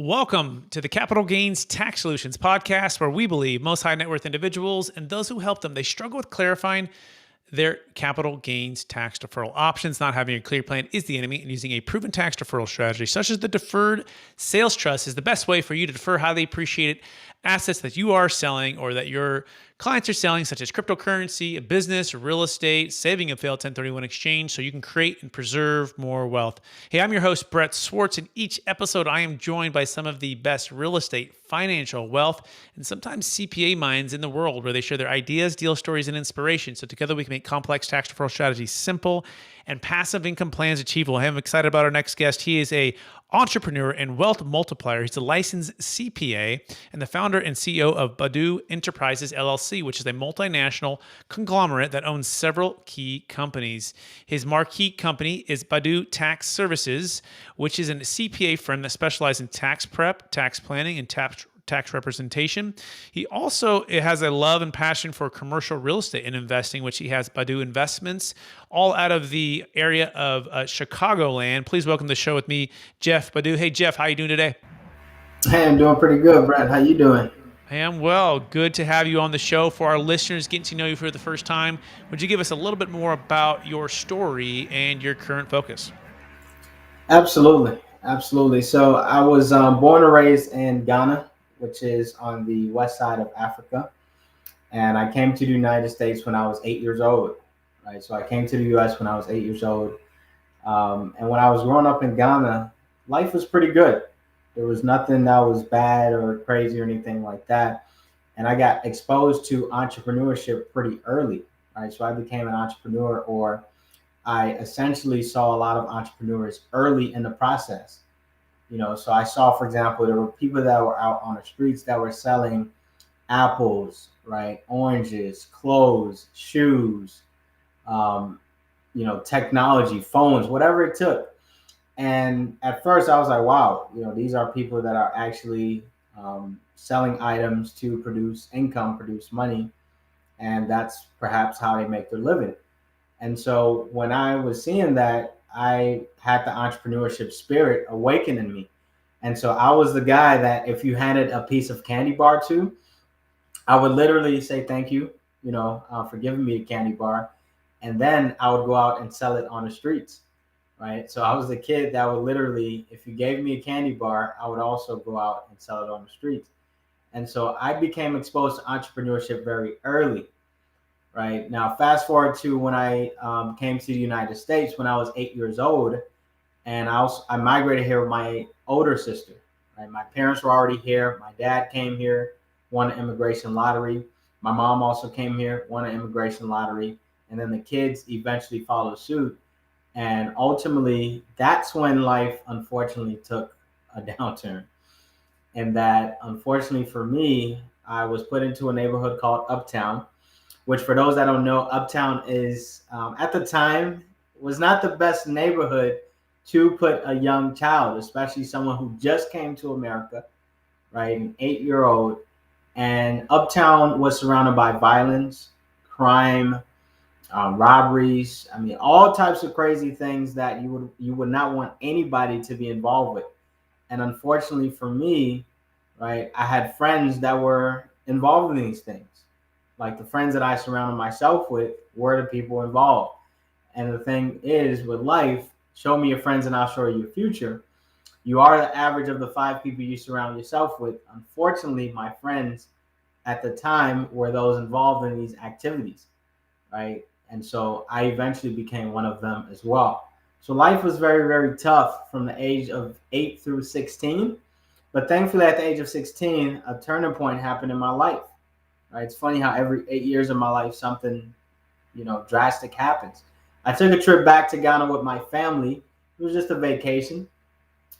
Welcome to the Capital Gains Tax Solutions podcast, where we believe most high net worth individuals and those who help them, they struggle with clarifying their capital gains tax deferral options. Not having a clear plan is the enemy, and using a proven tax deferral strategy, such as the Deferred Sales Trust, is the best way for you to defer highly appreciated assets that you are selling or that your clients are selling, such as cryptocurrency, a business, real estate, saving a failed 1031 exchange, so you can create and preserve more wealth. Hey, I'm your host, Brett Swarts. In each episode, I am joined by some of the best real estate, financial, wealth, and sometimes CPA minds in the world, where they share their ideas, deal stories, and inspiration. So together we can make complex tax deferral strategies simple and passive income plans achievable. I'm excited about our next guest. He is a entrepreneur and wealth multiplier. He's a licensed CPA and the founder and CEO of Badu Enterprises, LLC, which is a multinational conglomerate that owns several key companies. His marquee company is Badu Tax Services, which is a CPA firm that specializes in tax prep, tax planning, and tax representation. He also has a love and passion for commercial real estate and investing, which he has Badu Investments, all out of the area of Chicagoland. Please welcome to the show with me, Jeff Badu. Hey, Jeff, how are you doing today? Hey, I'm doing pretty good, Brett. How you doing? I am well. Good to have you on the show. For our listeners getting to know you for the first time, would you give us a little bit more about your story and your current focus? Absolutely. So I was born and raised in Ghana, which is on the west side of Africa. And I came to the United States when I was 8 years old, right? So I came to the U.S. when I was 8 years old. And when I was growing up in Ghana, life was pretty good. There was nothing that was bad or crazy or anything like that. And I got exposed to entrepreneurship pretty early, right? So I became an entrepreneur, or I essentially saw a lot of entrepreneurs early in the process. So I saw, for example, there were people that were out on the streets that were selling apples, right? Oranges, clothes, shoes, technology, phones, whatever it took. And at first I was like, wow, these are people that are actually selling items to produce income, produce money. And that's perhaps how they make their living. And so when I was seeing that, I had the entrepreneurship spirit awaken in me. And so I was the guy that if you handed a piece of candy bar to, I would literally say thank you, for giving me a candy bar. And then I would go out and sell it on the streets, right? So I was the kid that would literally, if you gave me a candy bar, I would also go out and sell it on the streets. And so I became exposed to entrepreneurship very early. Right now, fast forward to when I came to the United States when I was 8 years old, and I migrated here with my older sister. Right, my parents were already here. My dad came here, won an immigration lottery. My mom also came here, won an immigration lottery, and then the kids eventually followed suit. And ultimately, that's when life unfortunately took a downturn. And that, unfortunately for me, I was put into a neighborhood called Uptown, which for those that don't know, Uptown is, at the time, was not the best neighborhood to put a young child, especially someone who just came to America, right, an 8-year-old. And Uptown was surrounded by violence, crime, robberies. I mean, all types of crazy things that you would not want anybody to be involved with. And unfortunately for me, right, I had friends that were involved in these things. Like the friends that I surrounded myself with were the people involved. And the thing is, with life, show me your friends and I'll show you your future. You are the average of the 5 people you surround yourself with. Unfortunately, my friends at the time were those involved in these activities, right? And so I eventually became one of them as well. So life was very, very tough from the age of 8 through 16. But thankfully, at the age of 16, a turning point happened in my life. Right? It's funny how every 8 years of my life, something, drastic happens. I took a trip back to Ghana with my family. It was just a vacation.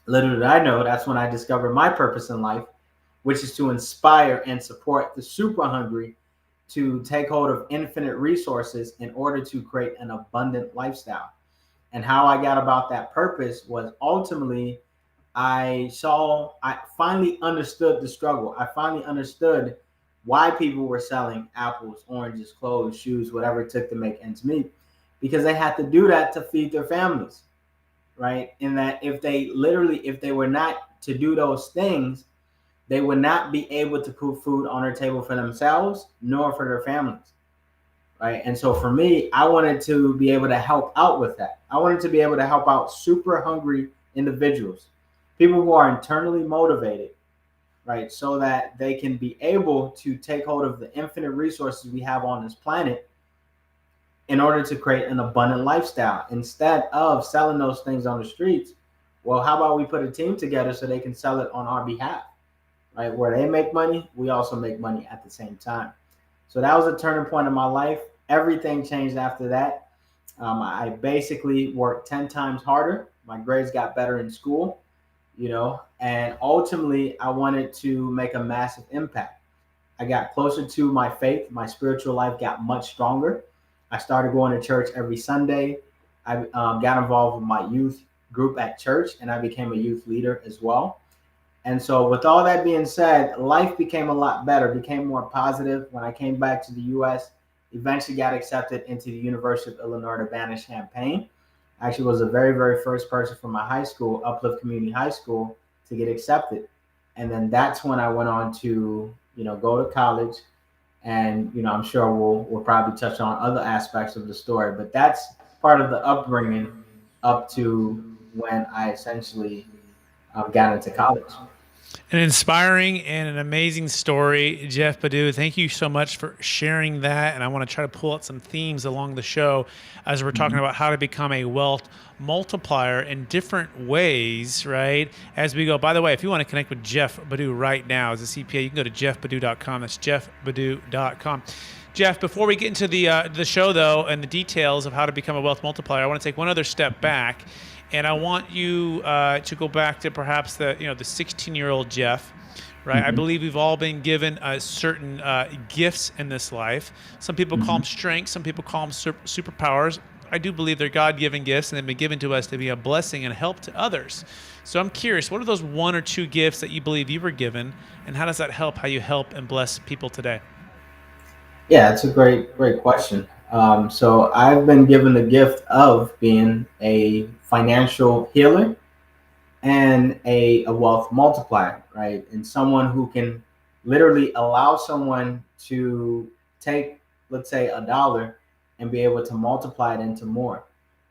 Little did I know, that's when I discovered my purpose in life, which is to inspire and support the super hungry to take hold of infinite resources in order to create an abundant lifestyle. And how I got about that purpose was ultimately, I finally understood the struggle. I finally understood why people were selling apples, oranges, clothes, shoes, whatever it took to make ends meet, because they had to do that to feed their families, right? In that if they were not to do those things, they would not be able to put food on their table for themselves nor for their families. Right. And so for me, I wanted to be able to help out with that. I wanted to be able to help out super hungry individuals, people who are internally motivated, right? So that they can be able to take hold of the infinite resources we have on this planet in order to create an abundant lifestyle instead of selling those things on the streets. Well, how about we put a team together so they can sell it on our behalf, right? Where they make money, we also make money at the same time. So that was a turning point in my life. Everything changed after that. I basically worked 10 times harder. My grades got better in school, and ultimately I wanted to make a massive impact. I got closer to my faith. My spiritual life got much stronger. I started going to church every Sunday. I got involved with my youth group at church, and I became a youth leader as well. And so with all that being said, life became a lot better, became more positive. When I came back to the U.S., eventually got accepted into the University of Illinois Urbana-Champaign. I actually was the very, very first person from my high school, Uplift Community High School, to get accepted. And then that's when I went on to, go to college. And, I'm sure we'll probably touch on other aspects of the story, but that's part of the upbringing up to when I essentially got into college. An inspiring and an amazing story, Jeff Badu. Thank you so much for sharing that. And I want to try to pull out some themes along the show as we're talking about how to become a wealth multiplier in different ways, right? As we go. By the way, if you want to connect with Jeff Badu right now as a CPA, you can go to jeffbadu.com. That's jeffbadu.com. Jeff, before we get into the show, though, and the details of how to become a wealth multiplier, I want to take one other step back. And I want you to go back to perhaps the 16-year-old Jeff, right? I believe we've all been given certain gifts in this life. Some people call them strengths. Some people call them superpowers. I do believe they're God-given gifts, and they've been given to us to be a blessing and help to others. So I'm curious, what are those one or two gifts that you believe you were given, and how does that help how you help and bless people today? Yeah, it's a great question. So I've been given the gift of being a financial healer and a wealth multiplier, right? And someone who can literally allow someone to take, let's say, $1 and be able to multiply it into more.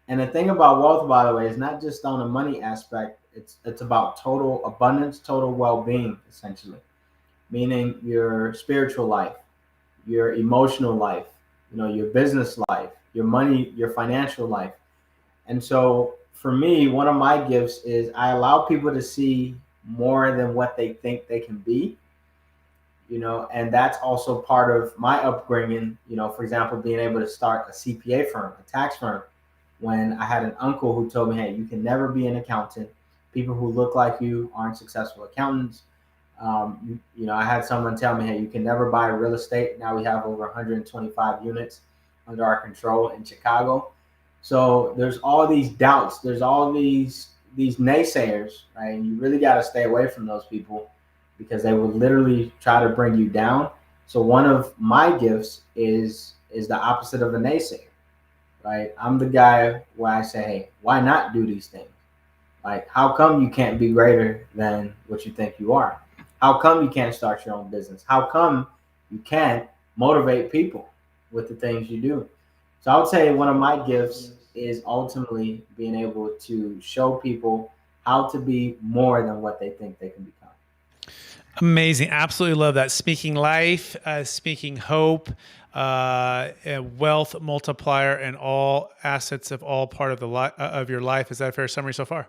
And the thing about wealth, by the way, is not just on the money aspect. It's about total abundance, total well-being, essentially, meaning your spiritual life, your emotional life, your business life, your money, your financial life. And so for me, one of my gifts is I allow people to see more than what they think they can be, and that's also part of my upbringing, for example, being able to start a CPA firm, a tax firm, when I had an uncle who told me, hey, you can never be an accountant. People who look like you aren't successful accountants. I had someone tell me, hey, you can never buy real estate. Now we have over 125 units under our control in Chicago. So there's all these doubts. There's all these naysayers, right? And you really got to stay away from those people because they will literally try to bring you down. So one of my gifts is the opposite of a naysayer, right? I'm the guy where I say, hey, why not do these things? Like, how come you can't be greater than what you think you are? How come you can't start your own business? How come you can't motivate people with the things you do? So I would say one of my gifts is ultimately being able to show people how to be more than what they think they can become. Amazing. Absolutely love that. Speaking life, speaking hope, a wealth multiplier in all assets of all part of of your life. Is that a fair summary so far?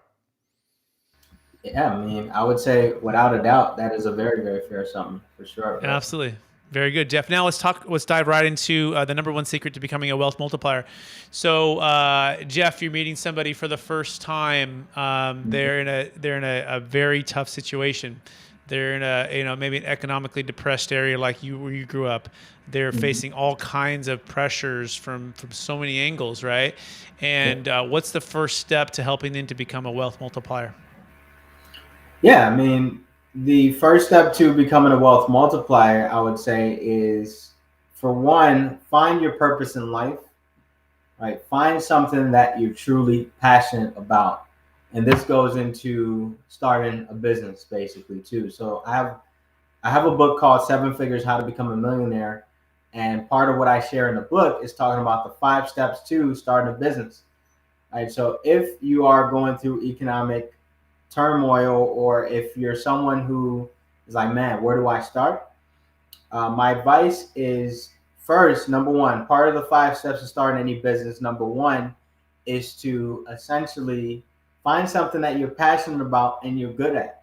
Yeah, I mean, I would say without a doubt, that is a very, very fair summary for sure. Right? Absolutely. Very good, Jeff. Now let's dive right into the number one secret to becoming a wealth multiplier. So, Jeff, you're meeting somebody for the first time. They're in a very tough situation. They're in a maybe an economically depressed area like where you grew up. They're facing all kinds of pressures from so many angles, right? And what's the first step to helping them to become a wealth multiplier? Yeah, I mean, the first step to becoming a wealth multiplier, I would say, is for one, find your purpose in life, right? Find something that you're truly passionate about. And this goes into starting a business basically too. So I have a book called Seven Figures: How to Become a Millionaire, and part of what I share in the book is talking about the 5 steps to starting a business. Right. So if you are going through economic turmoil, or if you're someone who is like, man, where do I start? My advice is, first, number one, part of the 5 steps to starting any business, number one, is to essentially find something that you're passionate about and you're good at.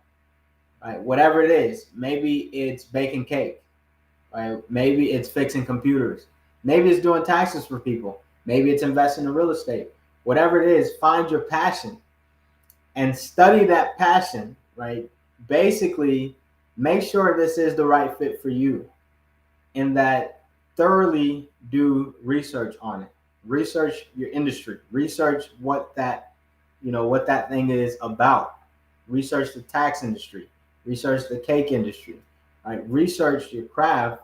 Right? Whatever it is, maybe it's baking cake, right? Maybe it's fixing computers. Maybe it's doing taxes for people. Maybe it's investing in real estate. Whatever it is, find your passion and study that passion, right? Basically, make sure this is the right fit for you, in that thoroughly do research on it. Research your industry. Research what that thing is about. Research the tax industry. Research the cake industry. Right? Research your craft,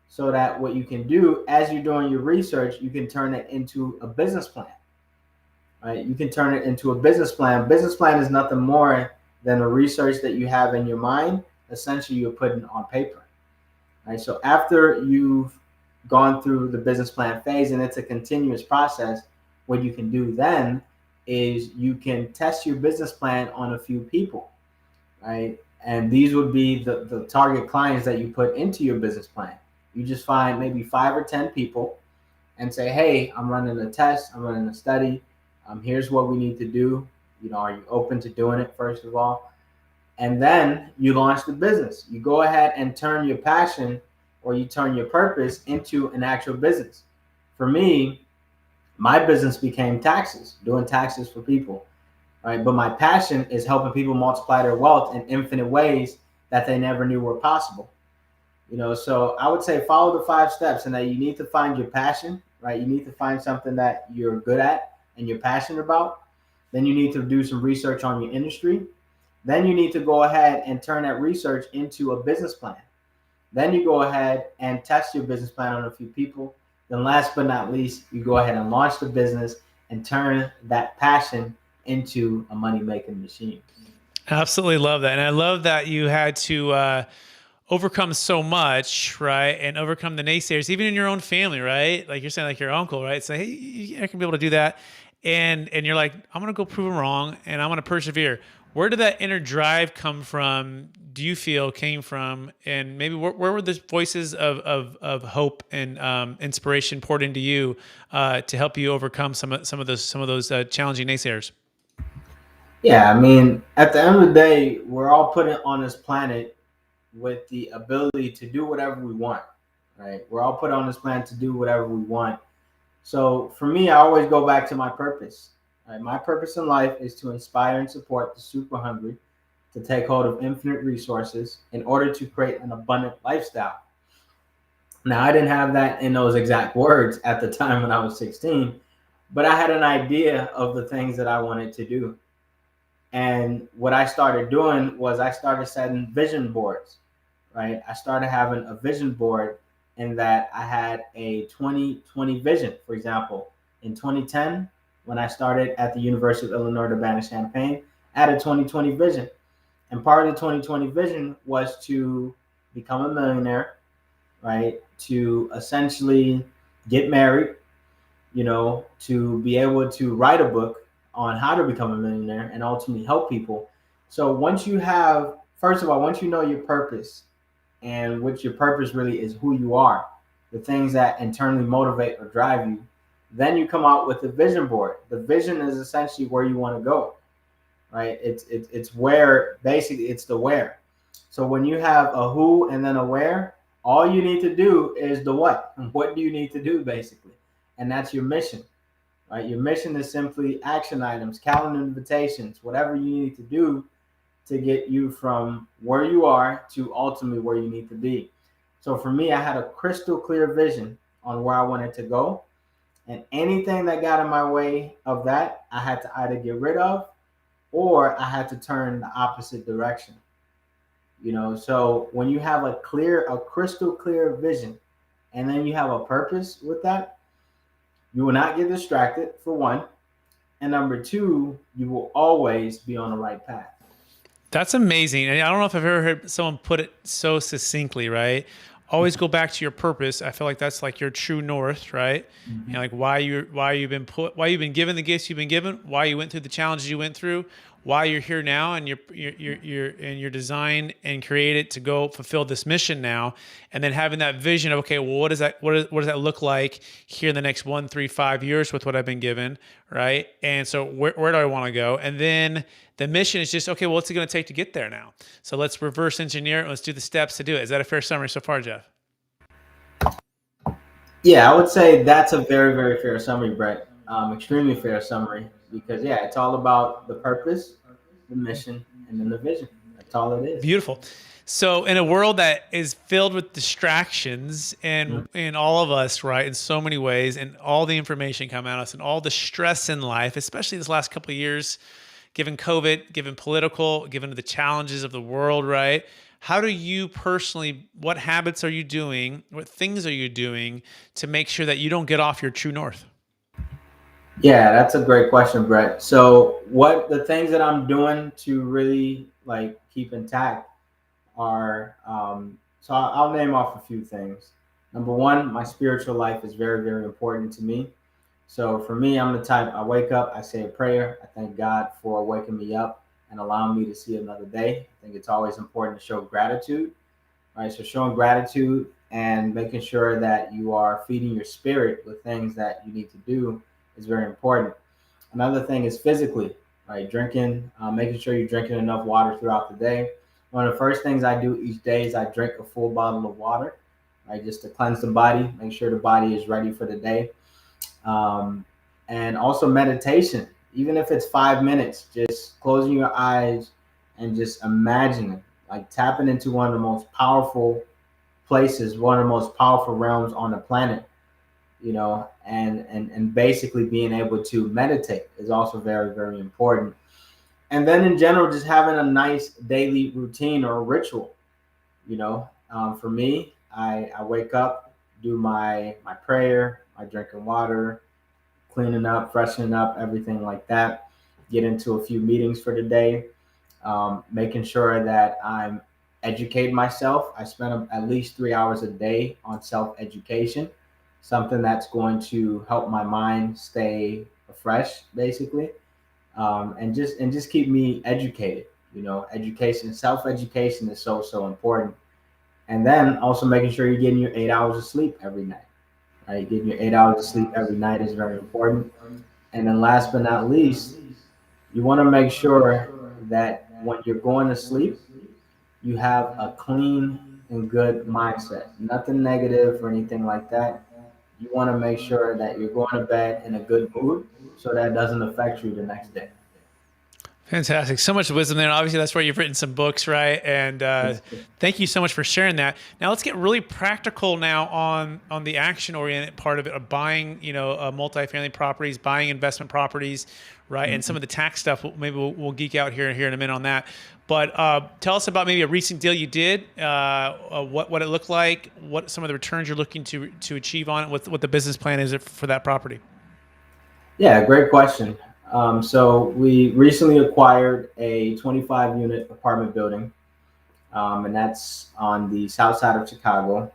so that what you can do as you're doing your research, you can turn it into a business plan. Right? You can turn it into a business plan. Business plan is nothing more than the research that you have in your mind. Essentially, you're putting on paper. Right? So after you've gone through the business plan phase, and it's a continuous process, what you can do then is you can test your business plan on a few people, right? And these would be the target clients that you put into your business plan. You just find maybe 5 or 10 people and say, hey, I'm running a test, I'm running a study. Here's what we need to do. Are you open to doing it, first of all? And then you launch the business. You go ahead and turn your passion, or you turn your purpose into an actual business. For me, my business became taxes, doing taxes for people, right? But my passion is helping people multiply their wealth in infinite ways that they never knew were possible. So I would say follow the 5 steps, and that you need to find your passion, right? You need to find something that you're good at and you're passionate about. Then you need to do some research on your industry. Then you need to go ahead and turn that research into a business plan. Then you go ahead and test your business plan on a few people. Then last but not least, you go ahead and launch the business and turn that passion into a money-making machine. Absolutely love that. And I love that you had to overcome so much, right? And overcome the naysayers, even in your own family, right? Like you're saying, like your uncle, right? Say, hey, I can be able to do that. And you're like, I'm going to go prove them wrong, and I'm going to persevere. Where did that inner drive come from? Do you feel came from? And maybe where were the voices of hope and inspiration poured into you to help you overcome some of those challenging naysayers? Yeah, I mean, at the end of the day, we're all put on this planet with the ability to do whatever we want, right? We're all put on this planet to do whatever we want. So for me, I always go back to my purpose. Right? My purpose in life is to inspire and support the super hungry to take hold of infinite resources in order to create an abundant lifestyle. Now, I didn't have that in those exact words at the time when I was 16, but I had an idea of the things that I wanted to do. And what I started doing was I started setting vision boards, right? I started having a vision board, in that I had a 2020 vision. For example, in 2010, when I started at the University of Illinois Urbana-Champaign, I had a 2020 vision. And part of the 2020 vision was to become a millionaire, right? To essentially get married, to be able to write a book on how to become a millionaire and ultimately help people. So once you have, first of all, once you know your purpose, and what your purpose really is, who you are, the things that internally motivate or drive you, then you come out with the vision board. The vision is essentially where you want to go, right? It's where, basically it's the where. So when you have a who and then a where, all you need to do is the what. What do you need to do, basically? And that's your mission, right? Your mission is simply action items, calendar invitations, whatever you need to do to get you from where you are to ultimately where you need to be. So for me, I had a crystal clear vision on where I wanted to go. And anything that got in my way of that, I had to either get rid of, or I had to turn the opposite direction. So when you have a crystal clear vision, and then you have a purpose with that, you will not get distracted, for one. And number two, you will always be on the right path. That's amazing. And I don't know if I've ever heard someone put it so succinctly, right? Always go back to your purpose. I feel like that's like your true north, right? And like why you've been given the gifts you've been given, why you went through the challenges you went through, why you're here now, and you're designed and created to go fulfill this mission now, and then having that vision of, okay, well, what does that look like here in the next 1, 3, 5 years with what I've been given, right? And so where do I want to go? And then the mission is just, okay, well, what's it going to take to get there now? So let's reverse engineer it. Let's do the steps to do it. Is that a fair summary so far, Jeff? Yeah, I would say that's a very, very fair summary, Brett. Extremely fair summary because, yeah, it's all about the purpose, the mission, and then the vision. That's all it is. Beautiful. So in a world that is filled with distractions and in all of us, right, in so many ways, and all the information coming at us and all the stress in life, especially this last couple of years, given COVID, given political, given the challenges of the world, right? How do you personally, what habits are you doing? What things are you doing to make sure that you don't get off your true north? Yeah, that's a great question, Brett. So, what the things that I'm doing to really like keep intact are so I'll name off a few things. Number one, my spiritual life is very, very important to me. So for me, I'm the type, I wake up, I say a prayer, I thank God for waking me up and allowing me to see another day. I think it's always important to show gratitude, right? So showing gratitude and making sure that you are feeding your spirit with things that you need to do is very important. Another thing is physically, right? Drinking, making sure you're drinking enough water throughout the day. One of the first things I do each day is I drink a full bottle of water, right? Just to cleanse the body, make sure the body is ready for the day. Um, and also meditation, even if it's 5 minutes, just closing your eyes and just imagining, like tapping into one of the most powerful places, one of the most powerful realms on the planet, and basically being able to meditate is also very, very important. And then in general, just having a nice daily routine or ritual. For me, I wake up, do my prayer, my drinking water, cleaning up, freshening up, everything like that. Get into a few meetings for the day, making sure that I'm educating myself. I spend at least 3 hours a day on self-education, something that's going to help my mind stay fresh, basically, and just keep me educated. Education, self-education is so important. And then also making sure you're getting your 8 hours of sleep every night. Right, getting your 8 hours of sleep every night is very important. And then last but not least, you want to make sure that when you're going to sleep, you have a clean and good mindset, nothing negative or anything like that. You want to make sure that you're going to bed in a good mood so that doesn't affect you the next day. Fantastic. So much wisdom there. And obviously, that's why you've written some books, right? And thank you so much for sharing that. Now, let's get really practical now on the action-oriented part of it, of buying, multifamily properties, buying investment properties, right? And some of the tax stuff. Maybe we'll geek out here in a minute on that. But tell us about maybe a recent deal you did, what it looked like, what some of the returns you're looking to achieve on it, what the business plan is for that property. Yeah, great question. So we recently acquired a 25-unit apartment building, and that's on the south side of Chicago.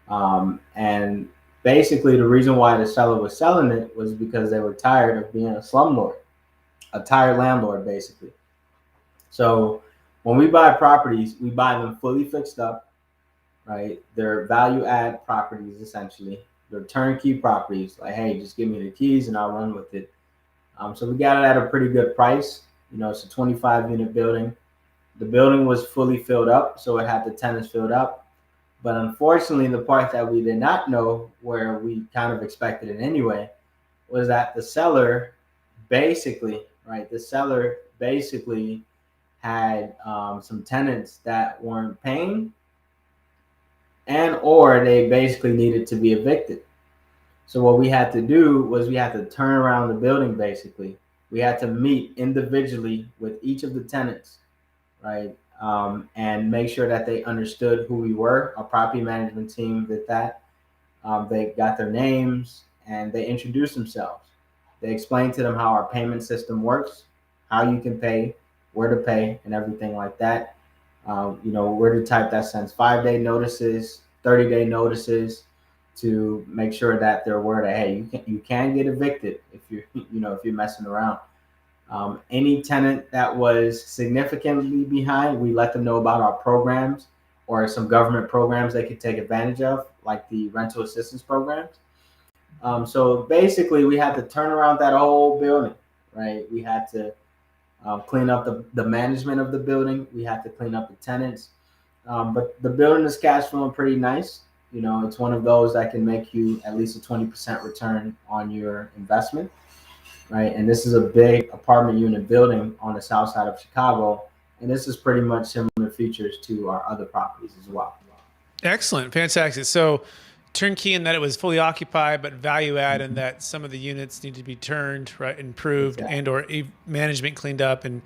And basically, the reason why the seller was selling it was because they were tired of being a slumlord, a tired landlord, basically. So when we buy properties, we buy them fully fixed up, right? They're value add properties, essentially. They're turnkey properties. Like, hey, just give me the keys and I'll run with it. So we got it at a pretty good price. It's a 25-unit building. The building was fully filled up, so it had the tenants filled up. But unfortunately, the part that we did not know, where we kind of expected it anyway, was that the seller basically, right, had some tenants that weren't paying, and or they basically needed to be evicted. So what we had to do was we had to turn around the building, basically. We had to meet individually with each of the tenants, right? And make sure that they understood who we were. Our property management team did that. They got their names and they introduced themselves. They explain to them how our payment system works, how you can pay, where to pay, and everything like that. We're the type that sends 5-day notices, 30-day notices to make sure that they're aware that, hey, you can get evicted if you're messing around. Any tenant that was significantly behind, we let them know about our programs or some government programs they could take advantage of, like the rental assistance programs. So basically, we had to turn around that whole building, right? We had to clean up the management of the building. We had to clean up the tenants. But the building is cash flowing pretty nice. It's one of those that can make you at least a 20% return on your investment, right? And this is a big apartment unit building on the south side of Chicago. And this is pretty much similar features to our other properties as well. Excellent. Fantastic. So turnkey in that it was fully occupied, but value add in that some of the units need to be turned, right, improved, Exactly. and or management cleaned up and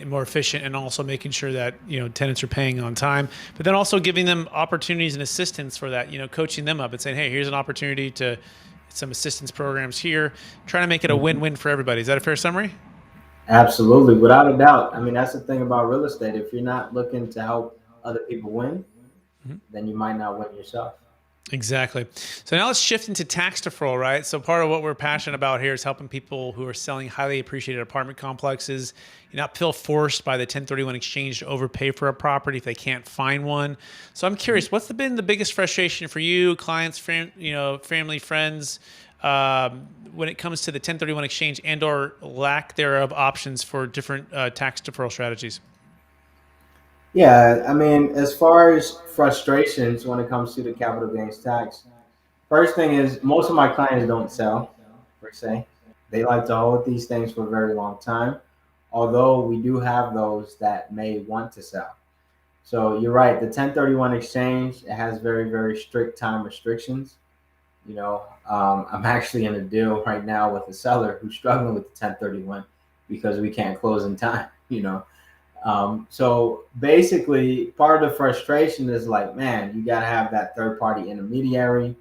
more efficient, and also making sure that tenants are paying on time, but then also giving them opportunities and assistance for that, coaching them up and saying, hey, here's an opportunity to some assistance programs here, trying to make it a win-win for everybody. Is that a fair summary? Absolutely, without a doubt. I mean, that's the thing about real estate. If you're not looking to help other people win, then you might not win yourself. Exactly. So now let's shift into tax deferral, right? So part of what we're passionate about here is helping people who are selling highly appreciated apartment complexes not feel forced by the 1031 exchange to overpay for a property if they can't find one. So I'm curious, what's been the biggest frustration for you, clients, family, friends, when it comes to the 1031 exchange and or lack thereof options for different tax deferral strategies? Yeah, I mean, as far as frustrations when it comes to the capital gains tax, first thing is most of my clients don't sell per se. They like to hold these things for a very long time, although we do have those that may want to sell. So you're right, the 1031 exchange, it has very, very strict time restrictions. I'm actually in a deal right now with a seller who's struggling with the 1031 because we can't close in time. So basically, part of the frustration is like, man, you got to have that third party intermediary,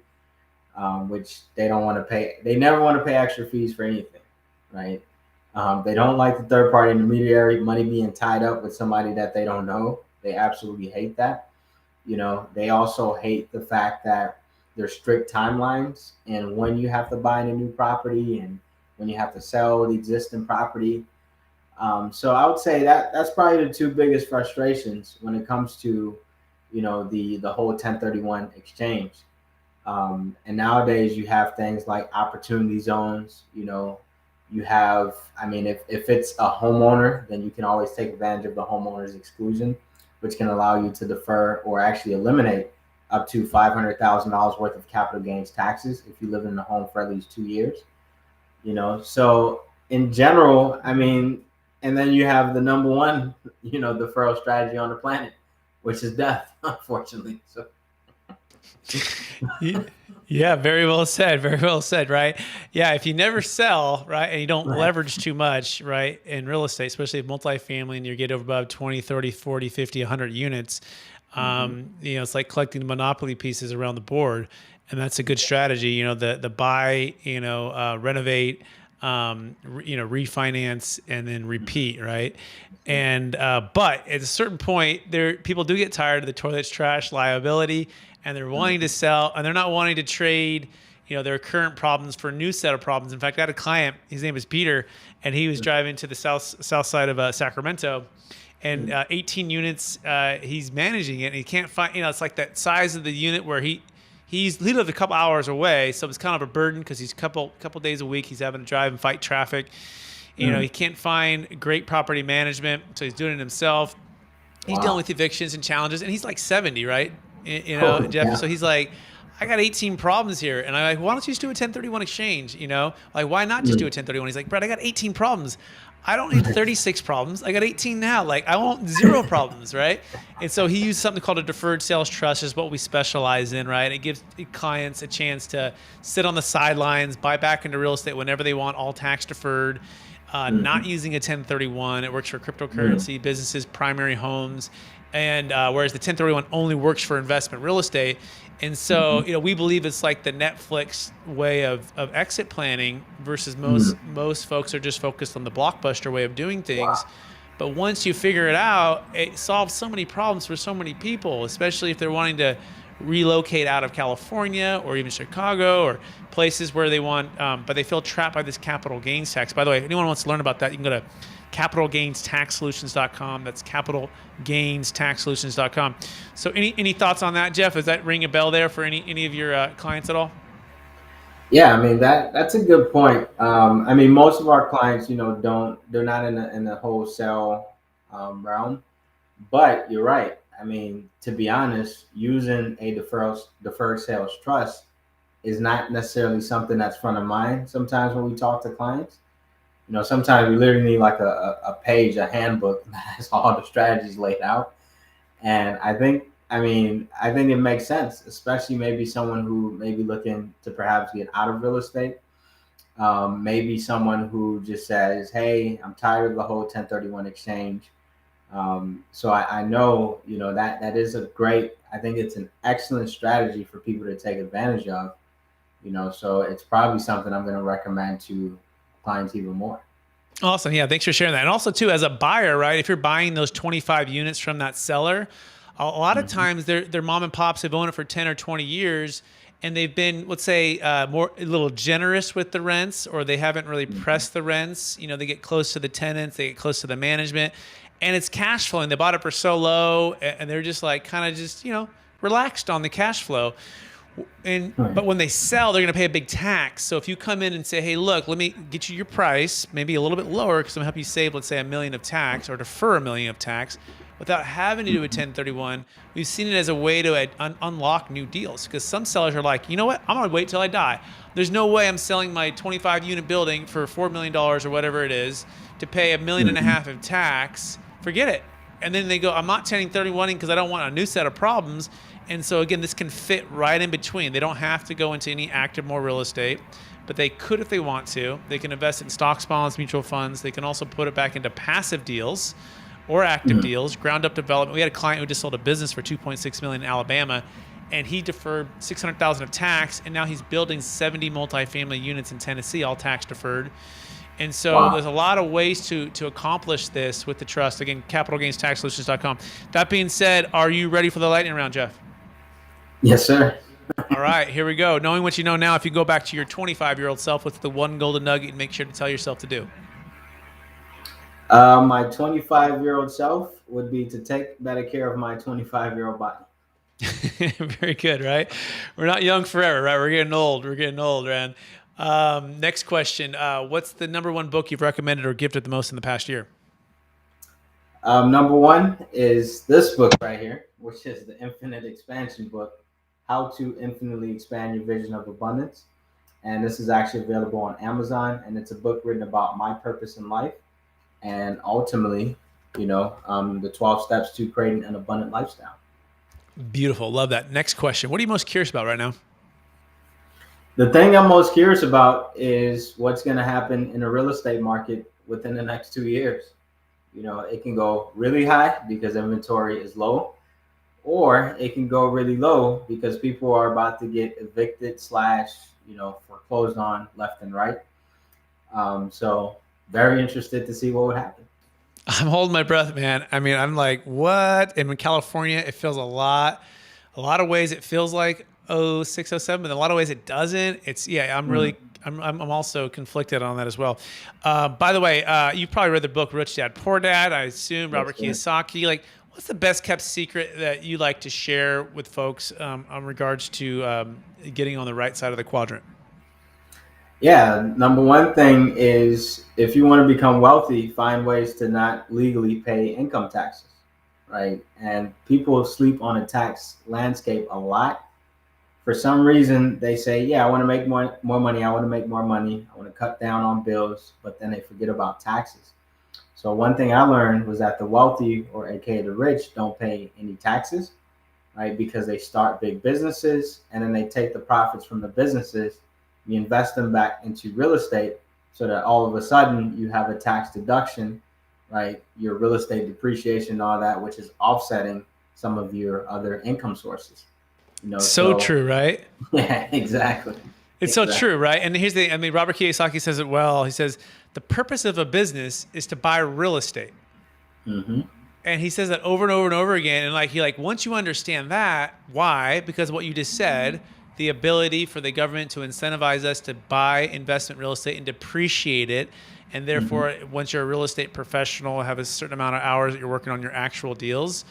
which they don't want to pay. They never want to pay extra fees for anything, right? They don't like the third party intermediary money being tied up with somebody that they don't know. They absolutely hate that. They also hate the fact that there's strict timelines and when you have to buy a new property and when you have to sell the existing property. So I would say that that's probably the two biggest frustrations when it comes to, the whole 1031 exchange. And nowadays you have things like opportunity zones. You have, I mean, if it's a homeowner, then you can always take advantage of the homeowner's exclusion, which can allow you to defer or actually eliminate up to $500,000 worth of capital gains taxes if you live in the home for at least 2 years. So in general, I mean, and then you have the number one, deferral strategy on the planet, which is death, unfortunately. So. Yeah, very well said. Very well said, right? Yeah, if you never sell, right, and you don't leverage too much, right, in real estate, especially if multifamily and you get over above 20, 30, 40, 50, 100 units, it's like collecting monopoly pieces around the board. And that's a good strategy, the buy, renovate, refinance and then repeat, right? And but at a certain point, people do get tired of the toilet's trash liability, and they're wanting to sell, and they're not wanting to trade, their current problems for a new set of problems. In fact, I had a client, his name is Peter, and he was driving to the south side of Sacramento, and 18 units, he's managing it, and he can't find, it's like that size of the unit where he lived a couple hours away, so it's kind of a burden because he's couple days a week he's having to drive and fight traffic. He can't find great property management, so he's doing it himself. He's dealing with evictions and challenges, and he's like 70, right? Jeff. Yeah. So he's like, I got 18 problems here, and I'm like, why don't you just do a 1031 exchange? Like, why not just do a 1031? He's like, Brett, I got 18 problems. I don't need 36 problems. I got 18 now. Like, I want 0 problems, right? And so he used something called a Deferred Sales Trust, is what we specialize in, right? It gives clients a chance to sit on the sidelines, buy back into real estate whenever they want, all tax deferred, not using a 1031. It works for cryptocurrency, businesses, primary homes. And whereas the 1031 only works for investment real estate. And so, we believe it's like the Netflix way of exit planning versus most folks are just focused on the blockbuster way of doing things. Wow. But once you figure it out, it solves so many problems for so many people, especially if they're wanting to relocate out of California or even Chicago or places where they want, but they feel trapped by this capital gains tax. By the way, if anyone wants to learn about that, you can go to capitalgainstaxsolutions.com. That's capitalgainstaxsolutions.com. So any thoughts on that, Jeff? Does that ring a bell there for any of your clients at all? Yeah, I mean that's a good point. I mean, most of our clients, they're not in the wholesale realm, but you're right. I mean, to be honest, using a deferred sales trust is not necessarily something that's front of mind. Sometimes when we talk to clients, sometimes we literally need like a page, a handbook that has all the strategies laid out. And I think it makes sense, especially maybe someone who may be looking to perhaps get out of real estate. Maybe someone who just says, "Hey, I'm tired of the whole 1031 exchange." So I know, that is a great. I think it's an excellent strategy for people to take advantage of. So it's probably something I'm going to recommend to clients even more. Awesome. Yeah. Thanks for sharing that. And also too, as a buyer, right? If you're buying those 25 units from that seller, a lot of times their mom and pops have owned it for 10 or 20 years and they've been, let's say, a little generous with the rents, or they haven't really pressed the rents. They get close to the tenants, they get close to the management, and it's cash flowing. They bought it for so low and they're just like kind of just, relaxed on the cash flow. But when they sell, they're going to pay a big tax. So if you come in and say, "Hey, look, let me get you your price, maybe a little bit lower because I'm going to help you save, let's say, $1 million of tax or defer $1 million of tax," without having to do a 1031, we've seen it as a way to unlock new deals. Because some sellers are like, "You know what? I'm going to wait till I die. There's no way I'm selling my 25 unit building for $4 million or whatever it is to pay $1.5 million of tax. Forget it." And then they go, "I'm not 1031ing because I don't want a new set of problems." And so again, this can fit right in between. They don't have to go into any active more real estate, but they could if they want to. They can invest in stocks, bonds, mutual funds. They can also put it back into passive deals or active deals, ground up development. We had a client who just sold a business for $2.6 million in Alabama, and he deferred $600,000 of tax, and now he's building 70 multifamily units in Tennessee, all tax deferred. And so there's a lot of ways to accomplish this with the trust. Again, capitalgainstaxsolutions.com. That being said, are you ready for the lightning round, Jeff? Yes, sir. All right, here we go. Knowing what you know now, if you go back to your 25-year-old self, what's the one golden nugget and make sure to tell yourself to do? My 25-year-old self would be to take better care of my 25-year-old body. Very good, right? We're not young forever, right? We're getting old. We're getting old, man. Next question. What's the number one book you've recommended or gifted the most in the past year? Number one is this book right here, which is the Infinite Expansion book, How to Infinitely Expand Your Vision of Abundance. And this is actually available on Amazon, and it's a book written about my purpose in life and ultimately, the 12 steps to creating an abundant lifestyle. Beautiful. Love that. Next question. What are you most curious about right now? The thing I'm most curious about is what's going to happen in the real estate market within the next 2 years. It can go really high because inventory is low, or it can go really low because people are about to get evicted / foreclosed on left and right. So very interested to see what would happen. I'm holding my breath, man. I mean, I'm like, what? And in California, it feels a lot of ways it feels like 06, 07, but in a lot of ways it doesn't. I'm also conflicted on that as well. By the way, you've probably read the book Rich Dad, Poor Dad, I assume, Robert Kiyosaki. Like, what's the best kept secret that you like to share with folks on regards to getting on the right side of the quadrant? Yeah, number one thing is if you want to become wealthy, find ways to not legally pay income taxes, right? And people sleep on a tax landscape a lot. For some reason, they say, "Yeah, I want to make more money. I want to make more money. I want to cut down on bills," but then they forget about taxes. So one thing I learned was that the wealthy, or AKA the rich, don't pay any taxes, right? Because they start big businesses and then they take the profits from the businesses, you invest them back into real estate so that all of a sudden you have a tax deduction right? Your real estate depreciation and all that, which is offsetting some of your other income sources. So So true, right? yeah, exactly. It's so Exactly. true, right? And Robert Kiyosaki says it well. He says, the purpose of a business is to buy real estate. Mm-hmm. And he says that over and over and over again. And once you understand that, why? Because what you just said, the ability for the government to incentivize us to buy investment real estate and depreciate it. And Mm-hmm. therefore, once you're a real estate professional, have a certain amount of hours that you're working on your actual deals,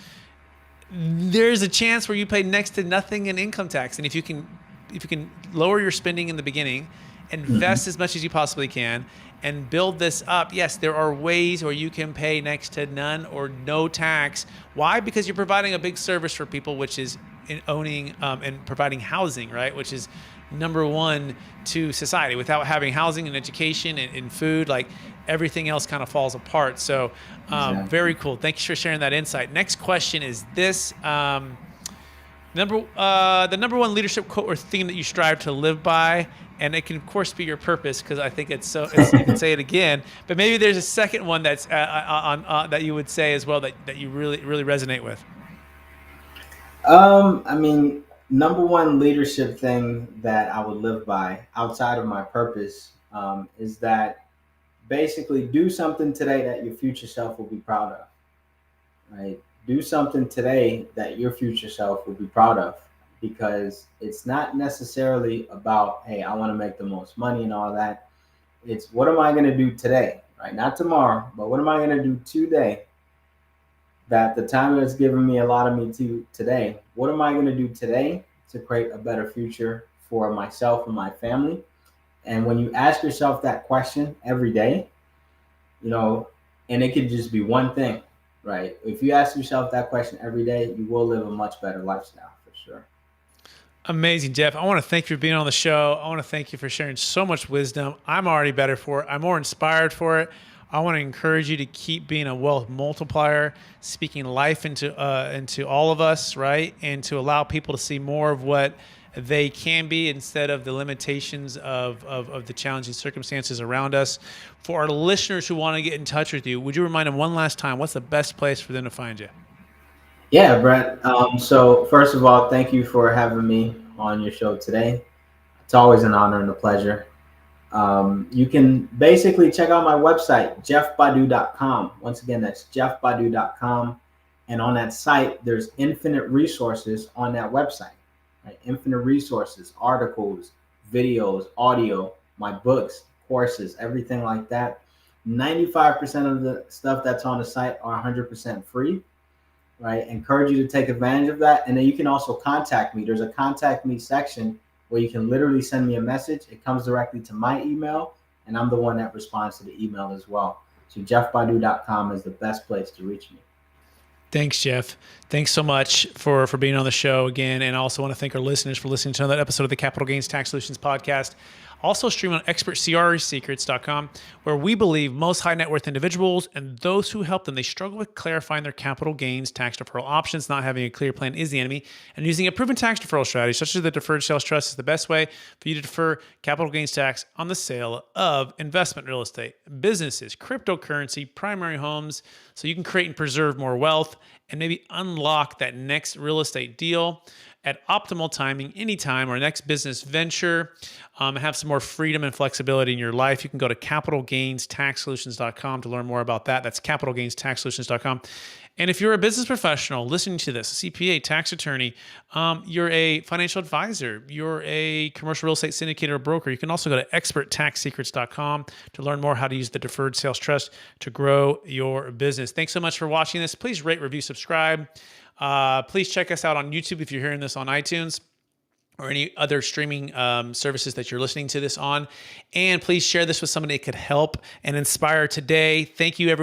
there's a chance where you pay next to nothing in income tax. And if you can lower your spending in the beginning, Mm-hmm. invest as much as you possibly can, and build this up, yes, there are ways where you can pay next to none or no tax. Why? Because you're providing a big service for people, which is in owning and providing housing, right? Which is number one to society. Without having housing and education and food, like everything else kind of falls apart. So Exactly. very cool. Thanks for sharing that insight. Next question is this. The number one leadership quote or theme that you strive to live by, and it can of course be your purpose, because I think it's so. You can say it again, but maybe there's a second one that's that you would say as well, that you really resonate with. I mean, number one leadership thing that I would live by outside of my purpose is that basically do something today that your future self will be proud of, right? Do something today that your future self will be proud of, because it's not necessarily about, hey, I want to make the most money and all that. It's what am I going to do today, right? Not tomorrow, but what am I going to do today that the time has given me a lot of me to today? What am I going to do today to create a better future for myself and my family? And when you ask yourself that question every day, you know, and it could just be one thing, right? If you ask yourself that question every day, you will live a much better lifestyle for sure. Amazing, Jeff. I want to thank you for being on the show. I want to thank you for sharing so much wisdom. I'm already better for it. I'm more inspired for it. I want to encourage you to keep being a wealth multiplier, speaking life into all of us, right? And to allow people to see more of what they can be instead of the limitations of the challenging circumstances around us. For our listeners who want to get in touch with you, would you remind them one last time, what's the best place for them to find you? Yeah, Brett. So first of all, thank you for having me on your show today. It's always an honor and a pleasure. You can basically check out my website, jeffbadu.com. Once again, that's jeffbadu.com. And on that site, there's infinite resources on that website, right? Infinite resources, articles, videos, audio, my books, courses, everything like that. 95% of the stuff that's on the site are 100% free, right? Encourage you to take advantage of that. And then you can also contact me. There's a contact me section where you can literally send me a message. It comes directly to my email, and I'm the one that responds to the email as well. So jeffbadu.com is the best place to reach me. Thanks, Jeff. Thanks so much for being on the show again. And I also want to thank our listeners for listening to another episode of the Capital Gains Tax Solutions podcast. Also stream on expertcrsecrets.com, where we believe most high net worth individuals and those who help them, they struggle with clarifying their capital gains tax deferral options. Not having a clear plan is the enemy, and using a proven tax deferral strategy such as the Deferred Sales Trust is the best way for you to defer capital gains tax on the sale of investment real estate, businesses, cryptocurrency, primary homes, so you can create and preserve more wealth and maybe unlock that next real estate deal at optimal timing, anytime, or next business venture, have some more freedom and flexibility in your life. You can go to capitalgainstaxsolutions.com to learn more about that. That's capitalgainstaxsolutions.com. And if you're a business professional listening to this, a CPA, tax attorney, you're a financial advisor, you're a commercial real estate syndicator or broker, you can also go to experttaxsecrets.com to learn more how to use the Deferred Sales Trust to grow your business. Thanks so much for watching this. Please rate, review, subscribe. Please check us out on YouTube if you're hearing this on iTunes or any other streaming services that you're listening to this on. And please share this with somebody that could help and inspire today. Thank you, everyone.